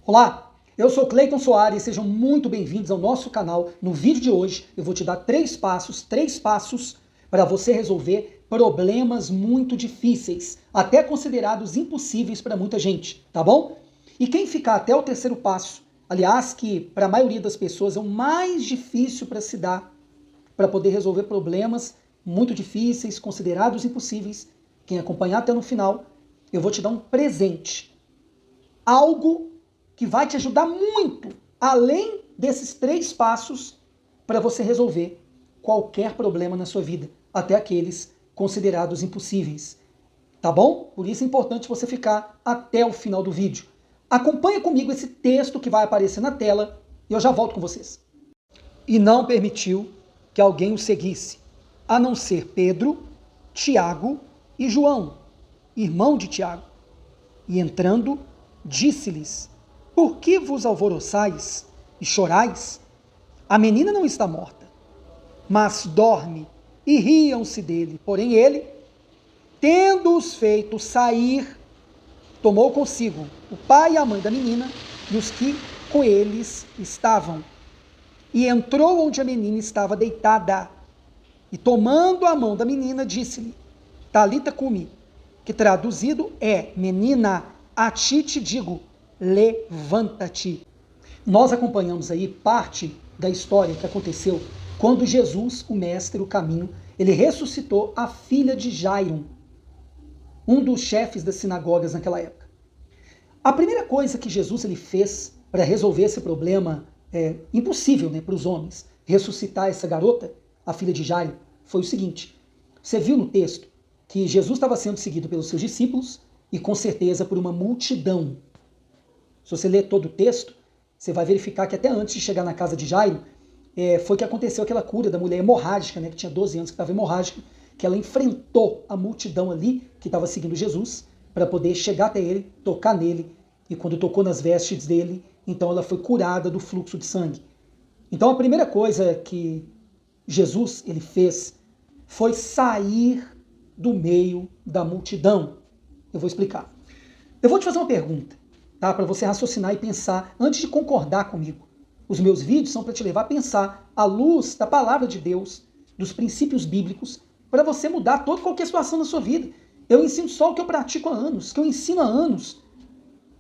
Olá, eu sou Cleiton Soares, sejam muito bem-vindos ao nosso canal. No vídeo de hoje eu vou te dar três passos para você resolver problemas muito difíceis, até considerados impossíveis para muita gente, tá bom? E quem ficar até o terceiro passo, aliás, que para a maioria das pessoas é o mais difícil para se dar, para poder resolver problemas muito difíceis, considerados impossíveis, quem acompanhar até no final, eu vou te dar um presente. Algo que vai te ajudar muito, além desses três passos, para você resolver qualquer problema na sua vida, até aqueles considerados impossíveis. Tá bom? Por isso é importante você ficar até o final do vídeo. Acompanha comigo esse texto que vai aparecer na tela e eu já volto com vocês. E não permitiu que alguém o seguisse, a não ser Pedro, Tiago e João, irmão de Tiago. E entrando, disse-lhes: por que vos alvoroçais e chorais? A menina não está morta, mas dorme. E riam-se dele. Porém ele, tendo-os feito sair, tomou consigo o pai e a mãe da menina e os que com eles estavam. E entrou onde a menina estava deitada. E tomando a mão da menina, disse-lhe: Talita cumi, que traduzido é: menina, a ti te digo, levanta-te. Nós acompanhamos aí parte da história que aconteceu quando Jesus, o mestre, o caminho, ele ressuscitou a filha de Jairo, um dos chefes das sinagogas naquela época. A primeira coisa que Jesus ele fez para resolver esse problema impossível, né, para os homens, ressuscitar essa garota, a filha de Jairo, foi o seguinte: você viu no texto que Jesus estava sendo seguido pelos seus discípulos e com certeza por uma multidão. Se você ler todo o texto, você vai verificar que até antes de chegar na casa de Jairo, foi que aconteceu aquela cura da mulher hemorrágica, né, que tinha 12 anos, que estava hemorrágica, que ela enfrentou a multidão ali que estava seguindo Jesus para poder chegar até ele, tocar nele, e quando tocou nas vestes dele, então ela foi curada do fluxo de sangue. Então a primeira coisa que Jesus ele fez foi sair do meio da multidão. Eu vou explicar. Eu vou te fazer uma pergunta, tá? Para você raciocinar e pensar antes de concordar comigo. Os meus vídeos são para te levar a pensar à luz da palavra de Deus, dos princípios bíblicos, para você mudar toda qualquer situação na sua vida. Eu ensino só o que eu pratico há anos, que eu ensino há anos.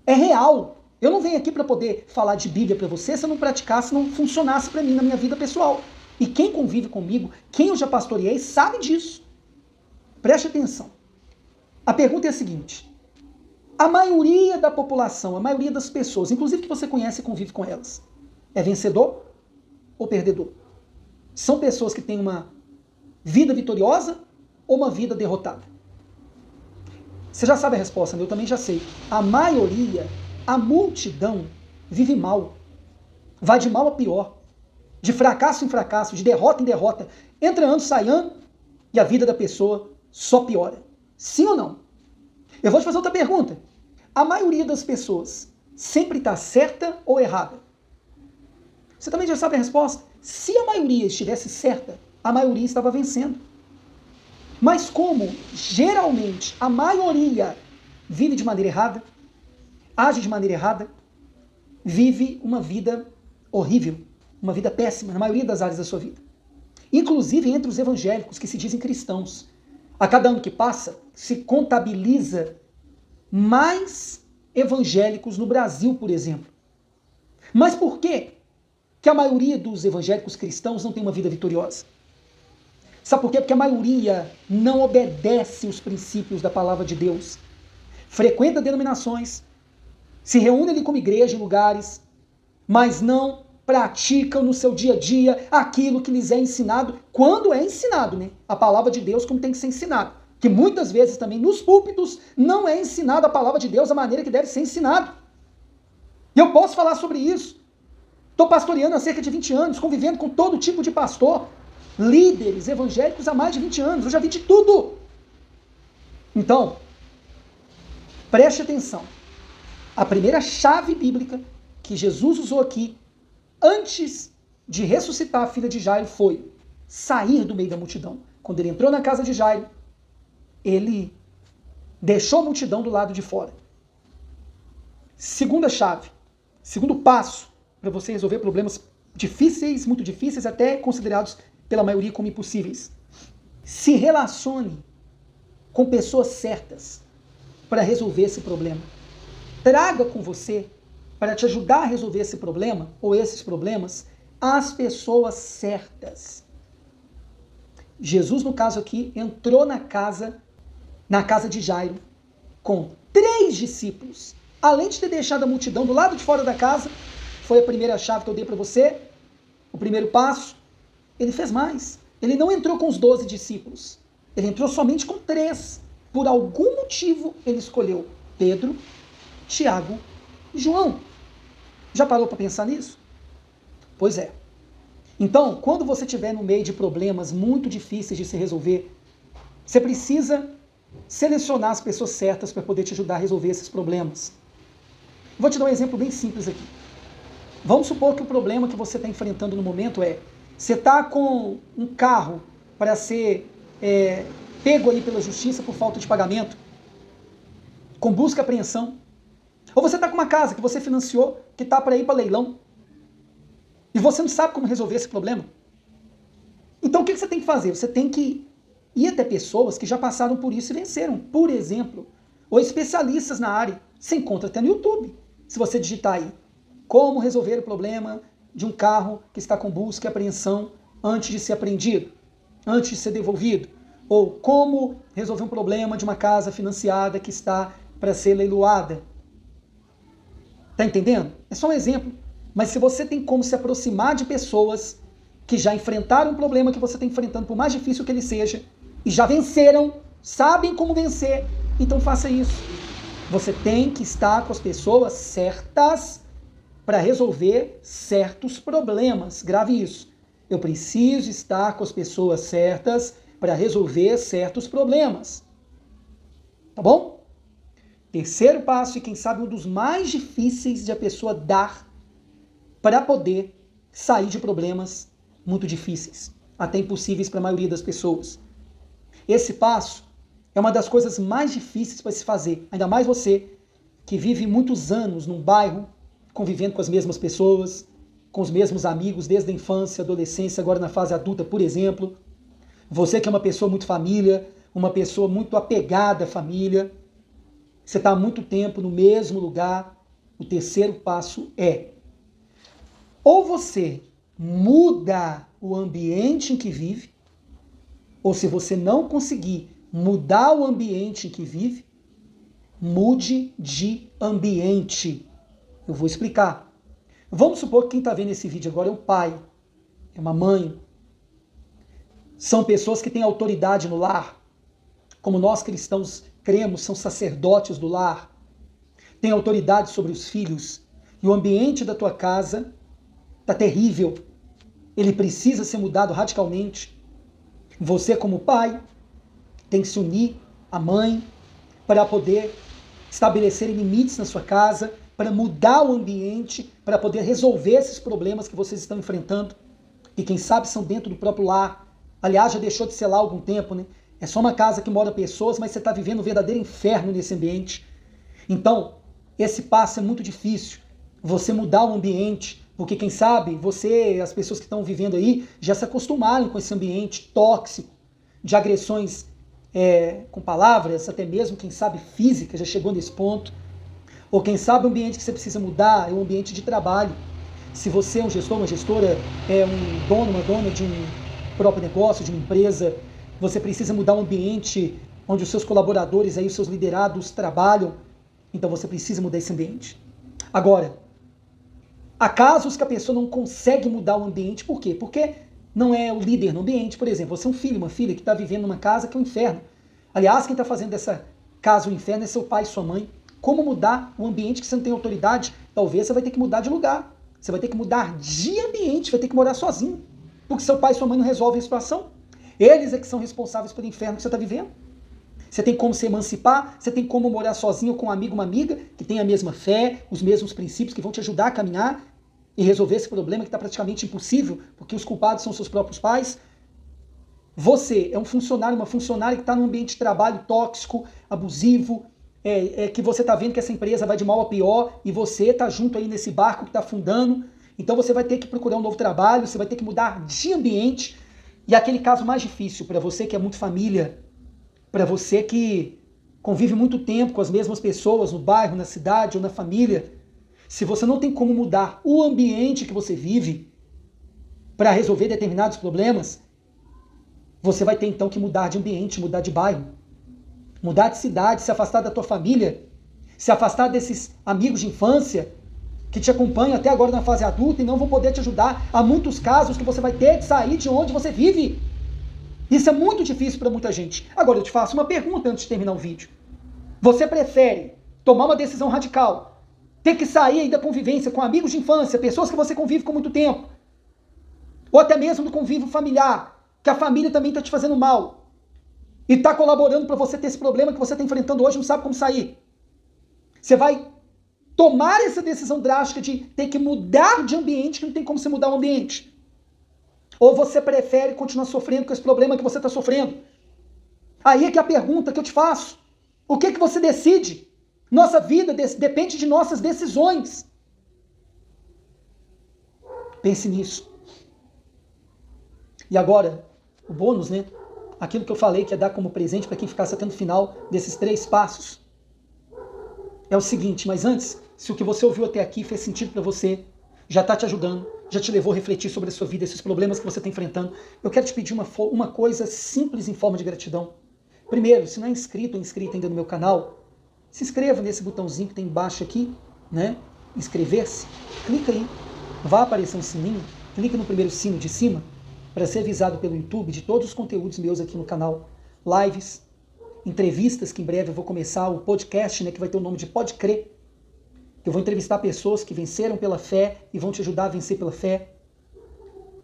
É real. Eu não venho aqui para poder falar de Bíblia para você se eu não praticasse, se não funcionasse para mim na minha vida pessoal. E quem convive comigo, quem eu já pastoreei, sabe disso. Preste atenção. A pergunta é a seguinte: a maioria da população, a maioria das pessoas, inclusive que você conhece e convive com elas, é vencedor ou perdedor? São pessoas que têm uma vida vitoriosa ou uma vida derrotada? Você já sabe a resposta, né? Eu também já sei. A maioria, a multidão, vive mal. Vai de mal a pior. De fracasso em fracasso, de derrota em derrota. Entra ano, sai ano, e a vida da pessoa só piora. Sim ou não? Eu vou te fazer outra pergunta. A maioria das pessoas sempre está certa ou errada? Você também já sabe a resposta. Se a maioria estivesse certa, a maioria estava vencendo. Mas como, geralmente, a maioria vive de maneira errada, age de maneira errada, vive uma vida horrível, uma vida péssima, na maioria das áreas da sua vida. Inclusive entre os evangélicos que se dizem cristãos. A cada ano que passa, se contabiliza mais evangélicos no Brasil, por exemplo. Mas por quê que a maioria dos evangélicos cristãos não tem uma vida vitoriosa? Sabe por quê? Porque a maioria não obedece os princípios da palavra de Deus. Frequenta denominações, se reúne ali como igreja em lugares, mas não praticam no seu dia a dia aquilo que lhes é ensinado, quando é ensinado, né? A palavra de Deus como tem que ser ensinado. Que muitas vezes também nos púlpitos não é ensinado a palavra de Deus da maneira que deve ser ensinado. E eu posso falar sobre isso. Estou pastoreando há cerca de 20 anos, convivendo com todo tipo de pastor, líderes evangélicos há mais de 20 anos. Eu já vi de tudo. Então, preste atenção. A primeira chave bíblica que Jesus usou aqui, antes de ressuscitar a filha de Jairo, foi sair do meio da multidão. Quando ele entrou na casa de Jairo, ele deixou a multidão do lado de fora. Segunda chave, Segundo passo para você resolver problemas difíceis, muito difíceis, até considerados pela maioria como impossíveis. Se relacione com pessoas certas para resolver esse problema. Traga com você, para te ajudar a resolver esse problema, ou esses problemas, as pessoas certas. Jesus, no caso aqui, entrou na casa de Jairo, com 3 discípulos. Além de ter deixado a multidão do lado de fora da casa, foi a primeira chave que eu dei para você, o primeiro passo. Ele fez mais. Ele não entrou com os 12 discípulos. Ele entrou somente com 3. Por algum motivo, ele escolheu Pedro, Tiago e João. Já parou para pensar nisso? Pois é. Então, quando você estiver no meio de problemas muito difíceis de se resolver, você precisa selecionar as pessoas certas para poder te ajudar a resolver esses problemas. Vou te dar um exemplo bem simples aqui. Vamos supor que o problema que você está enfrentando no momento é, você está com um carro para ser pego aí pela justiça por falta de pagamento, com busca e apreensão. Ou você está com uma casa que você financiou, que está para ir para leilão, e você não sabe como resolver esse problema. Então o que você tem que fazer? Você tem que ir até pessoas que já passaram por isso e venceram. Por exemplo, ou especialistas na área. Você encontra até no YouTube. Se você digitar aí, como resolver o problema de um carro que está com busca e apreensão antes de ser apreendido, antes de ser devolvido. Ou como resolver um problema de uma casa financiada que está para ser leiloada. Tá entendendo? É só um exemplo. Mas se você tem como se aproximar de pessoas que já enfrentaram um problema que você está enfrentando, por mais difícil que ele seja, e já venceram, sabem como vencer, então faça isso. Você tem que estar com as pessoas certas para resolver certos problemas. Grave isso. Eu preciso estar com as pessoas certas para resolver certos problemas. Tá bom? Terceiro passo, e quem sabe um dos mais difíceis de a pessoa dar para poder sair de problemas muito difíceis, até impossíveis para a maioria das pessoas. Esse passo é uma das coisas mais difíceis para se fazer, ainda mais você que vive muitos anos num bairro, convivendo com as mesmas pessoas, com os mesmos amigos desde a infância, adolescência, agora na fase adulta, por exemplo. Você que é uma pessoa muito família, uma pessoa muito apegada à família, você está há muito tempo no mesmo lugar. O terceiro passo é: ou você muda o ambiente em que vive, ou se você não conseguir mudar o ambiente em que vive, mude de ambiente. Eu vou explicar. Vamos supor que quem está vendo esse vídeo agora é um pai, é uma mãe. São pessoas que têm autoridade no lar, como nós cristãos cremos, são sacerdotes do lar, têm autoridade sobre os filhos, e o ambiente da tua casa está terrível, ele precisa ser mudado radicalmente. Você, como pai, tem que se unir à mãe para poder estabelecer limites na sua casa, para mudar o ambiente, para poder resolver esses problemas que vocês estão enfrentando, e quem sabe são dentro do próprio lar. Aliás, já deixou de ser lá há algum tempo, né? É só uma casa que mora pessoas, mas você está vivendo um verdadeiro inferno nesse ambiente. Então, esse passo é muito difícil, você mudar o ambiente, porque quem sabe você, as pessoas que estão vivendo aí, já se acostumaram com esse ambiente tóxico, de agressões com palavras, até mesmo, quem sabe, física, já chegou nesse ponto. Ou quem sabe o ambiente que você precisa mudar é o ambiente de trabalho. Se você é um gestor, uma gestora, é um dono, uma dona de um próprio negócio, de uma empresa, você precisa mudar o ambiente onde os seus colaboradores, aí, os seus liderados trabalham, então você precisa mudar esse ambiente. Agora, há casos que a pessoa não consegue mudar o ambiente, por quê? Porque não é o líder no ambiente. Por exemplo, você é um filho, uma filha que está vivendo numa casa que é um inferno. Aliás, quem está fazendo dessa casa um inferno é seu pai e sua mãe. Como mudar o ambiente que você não tem autoridade? Talvez você vai ter que mudar de lugar. Você vai ter que mudar de ambiente, vai ter que morar sozinho. Porque seu pai e sua mãe não resolvem a situação. Eles é que são responsáveis pelo inferno que você está vivendo. Você tem como se emancipar, você tem como morar sozinho com um amigo, uma amiga, que tem a mesma fé, os mesmos princípios, que vão te ajudar a caminhar e resolver esse problema que está praticamente impossível, porque os culpados são seus próprios pais. Você é um funcionário, uma funcionária que está num ambiente de trabalho tóxico, abusivo, que você está vendo que essa empresa vai de mal a pior e você está junto aí nesse barco que está afundando. Então você vai ter que procurar um novo trabalho, você vai ter que mudar de ambiente. E aquele caso mais difícil para você que é muito família, para você que convive muito tempo com as mesmas pessoas no bairro, na cidade ou na família, se você não tem como mudar o ambiente que você vive para resolver determinados problemas, você vai ter então que mudar de ambiente, mudar de bairro, mudar de cidade, se afastar da tua família, se afastar desses amigos de infância que te acompanham até agora na fase adulta e não vão poder te ajudar. Há muitos casos que você vai ter que sair de onde você vive. Isso é muito difícil para muita gente. Agora eu te faço uma pergunta antes de terminar o vídeo. Você prefere tomar uma decisão radical, ter que sair aí da convivência com amigos de infância, pessoas que você convive com muito tempo, ou até mesmo do convívio familiar, que a família também está te fazendo mal e está colaborando para você ter esse problema que você está enfrentando hoje e não sabe como sair? Você vai tomar essa decisão drástica de ter que mudar de ambiente, que não tem como você mudar o ambiente? Ou você prefere continuar sofrendo com esse problema que você está sofrendo? Aí é que é a pergunta que eu te faço. O que você decide? Nossa vida depende de nossas decisões. Pense nisso. E agora, o bônus, né? Aquilo que eu falei que ia dar como presente para quem ficasse até no final desses 3 passos. É o seguinte, mas antes, se o que você ouviu até aqui fez sentido para você, já está te ajudando, já te levou a refletir sobre a sua vida, esses problemas que você está enfrentando, eu quero te pedir uma coisa simples em forma de gratidão. Primeiro, se não é inscrito ou inscrita ainda no meu canal, se inscreva nesse botãozinho que tem embaixo aqui, né? Inscrever-se, clica aí, vai aparecer um sininho, clica no primeiro sino de cima, para ser avisado pelo YouTube de todos os conteúdos meus aqui no canal, lives, entrevistas, que em breve eu vou começar, o podcast, né, que vai ter o nome de Pode Crer. Eu vou entrevistar pessoas que venceram pela fé e vão te ajudar a vencer pela fé.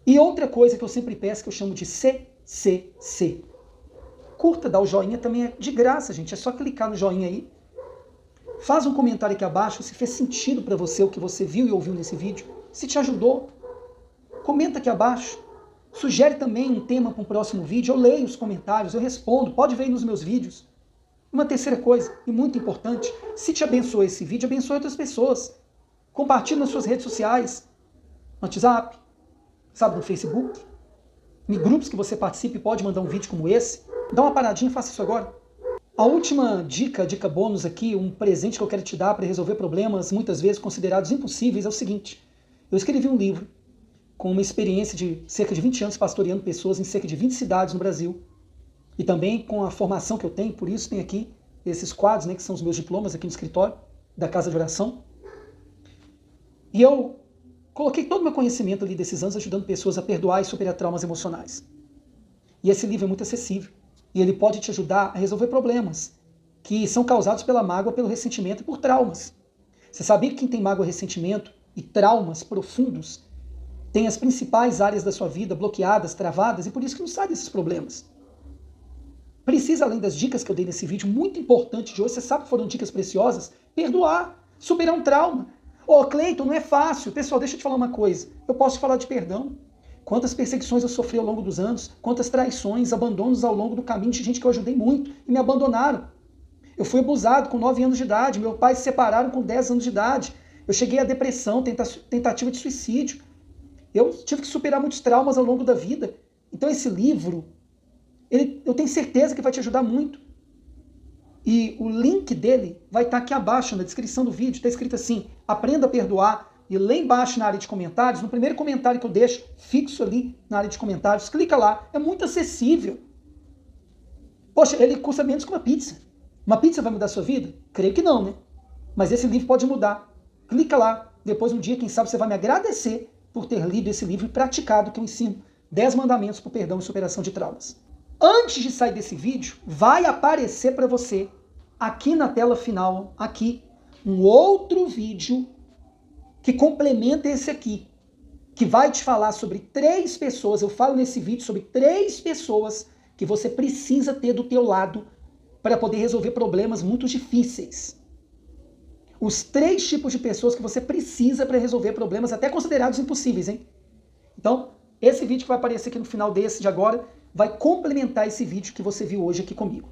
E outra coisa que eu sempre peço, que eu chamo de CCC. Curta, dá o joinha, também é de graça, gente. É só clicar no joinha aí. Faz um comentário aqui abaixo se fez sentido para você o que você viu e ouviu nesse vídeo. Se te ajudou. Comenta aqui abaixo. Sugere também um tema para um próximo vídeo. Eu leio os comentários, eu respondo. Pode ver aí nos meus vídeos. Uma terceira coisa, e muito importante, se te abençoou esse vídeo, abençoe outras pessoas. Compartilhe nas suas redes sociais, no WhatsApp, sabe, no Facebook, em grupos que você participe, pode mandar um vídeo como esse. Dá uma paradinha e faça isso agora. A última dica bônus aqui, um presente que eu quero te dar para resolver problemas muitas vezes considerados impossíveis, é o seguinte. Eu escrevi um livro com uma experiência de cerca de 20 anos pastoreando pessoas em cerca de 20 cidades no Brasil. E também com a formação que eu tenho, por isso tem aqui esses quadros, né, que são os meus diplomas aqui no escritório da Casa de Oração. E eu coloquei todo o meu conhecimento ali desses anos ajudando pessoas a perdoar e superar traumas emocionais. E esse livro é muito acessível. E ele pode te ajudar a resolver problemas que são causados pela mágoa, pelo ressentimento e por traumas. Você sabia que quem tem mágoa, ressentimento e traumas profundos tem as principais áreas da sua vida bloqueadas, travadas, e por isso que não sai desses problemas? Precisa, além das dicas que eu dei nesse vídeo, muito importante de hoje, você sabe que foram dicas preciosas, perdoar, superar um trauma. Cleiton, não é fácil. Pessoal, deixa eu te falar uma coisa. Eu posso te falar de perdão. Quantas perseguições eu sofri ao longo dos anos, quantas traições, abandonos ao longo do caminho de gente que eu ajudei muito e me abandonaram. Eu fui abusado com 9 anos de idade, meus pais se separaram com 10 anos de idade. Eu cheguei à depressão, tentativa de suicídio. Eu tive que superar muitos traumas ao longo da vida. Então esse livro, eu tenho certeza que vai te ajudar muito. E o link dele vai estar aqui abaixo, na descrição do vídeo. Está escrito assim, aprenda a perdoar. E lá embaixo na área de comentários, no primeiro comentário que eu deixo, fixo ali na área de comentários, clica lá. É muito acessível. Poxa, ele custa menos que uma pizza. Uma pizza vai mudar a sua vida? Creio que não, né? Mas esse livro pode mudar. Clica lá. Depois um dia, quem sabe, você vai me agradecer por ter lido esse livro e praticado o que eu ensino. 10 mandamentos para o perdão e superação de traumas. Antes de sair desse vídeo, vai aparecer para você, aqui na tela final, aqui, um outro vídeo que complementa esse aqui, que vai te falar sobre 3 pessoas, eu falo nesse vídeo sobre 3 pessoas que você precisa ter do teu lado para poder resolver problemas muito difíceis. Os 3 tipos de pessoas que você precisa para resolver problemas até considerados impossíveis, hein? Então, esse vídeo que vai aparecer aqui no final desse de agora vai complementar esse vídeo que você viu hoje aqui comigo.